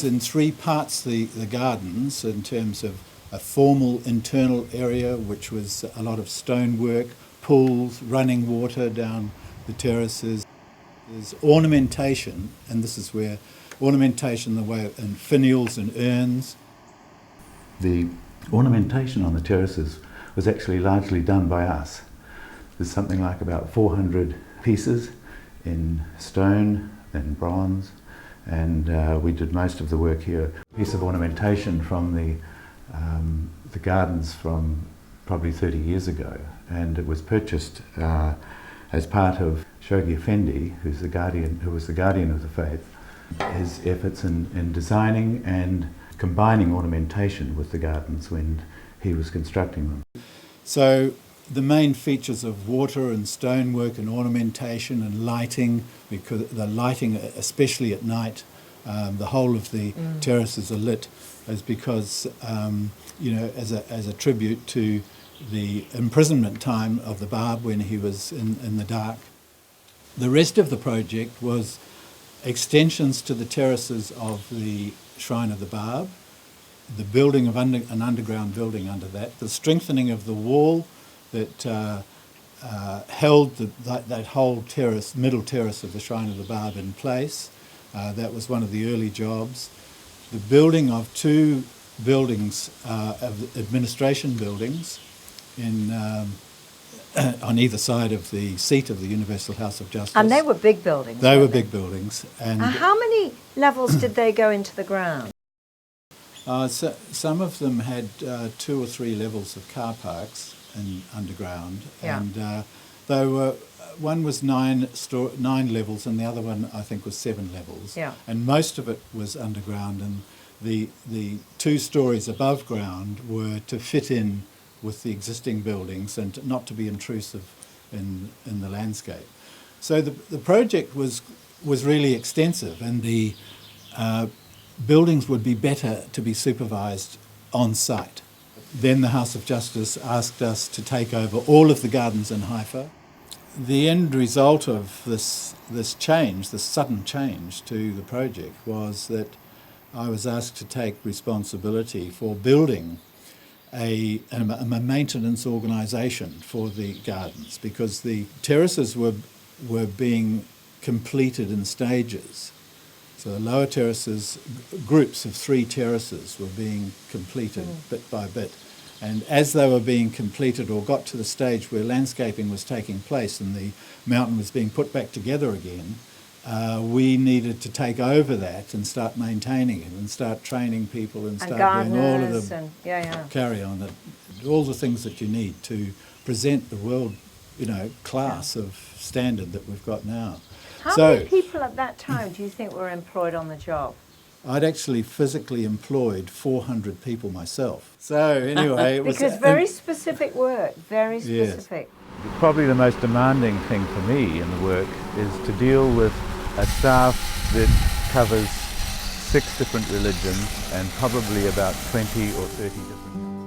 was in three parts, the gardens, in terms of a formal internal area, which was a lot of stonework, pools, running water down the terraces. There's ornamentation, and this is where ornamentation, the way in finials and urns. The ornamentation on the terraces was actually largely done by us. There's something like about 400 pieces in stone and bronze, and we did most of the work here. A piece of ornamentation from the gardens from probably 30 years ago, and it was purchased as part of Shoghi Effendi, who was the guardian of the faith, his efforts in designing and combining ornamentation with the gardens when he was constructing them. So the main features of water and stonework and ornamentation and lighting, because the lighting, especially at night, the whole of the terraces are lit, is because, as a tribute to the imprisonment time of the Bab when he was in the dark. The rest of the project was extensions to the terraces of the Shrine of the Bab, the building of an underground building under that, the strengthening of the wall that held that whole terrace, middle terrace of the Shrine of the Bab in place. That was one of the early jobs. The building of two buildings, of administration buildings, on either side of the seat of the Universal House of Justice. And they were big buildings. They were big buildings. And how many levels did they go into the ground? So some of them had 2 or 3 levels of car parks underground, and they were. One was 9 levels, and the other one I think was 7 levels. Yeah. And most of it was underground, and the 2 stories above ground were to fit in with the existing buildings and not to be intrusive in the landscape. So the project was really extensive, and the buildings would be better to be supervised on site. Then the House of Justice asked us to take over all of the gardens in Haifa. The end result of this sudden change to the project, was that I was asked to take responsibility for building a maintenance organisation for the gardens, because the terraces were being completed in stages. So the lower terraces, groups of 3 terraces were being completed bit by bit. And as they were being completed or got to the stage where landscaping was taking place and the mountain was being put back together again, we needed to take over that and start maintaining it and start training people and start doing all of the carry on, all the things that you need to present the world, class of standard that we've got now. How many people at that time do you think were employed on the job? I'd actually physically employed 400 people myself. So anyway, it was... Because very specific work, very specific. Yes. Probably the most demanding thing for me in the work is to deal with a staff that covers 6 different religions and probably about 20 or 30 different...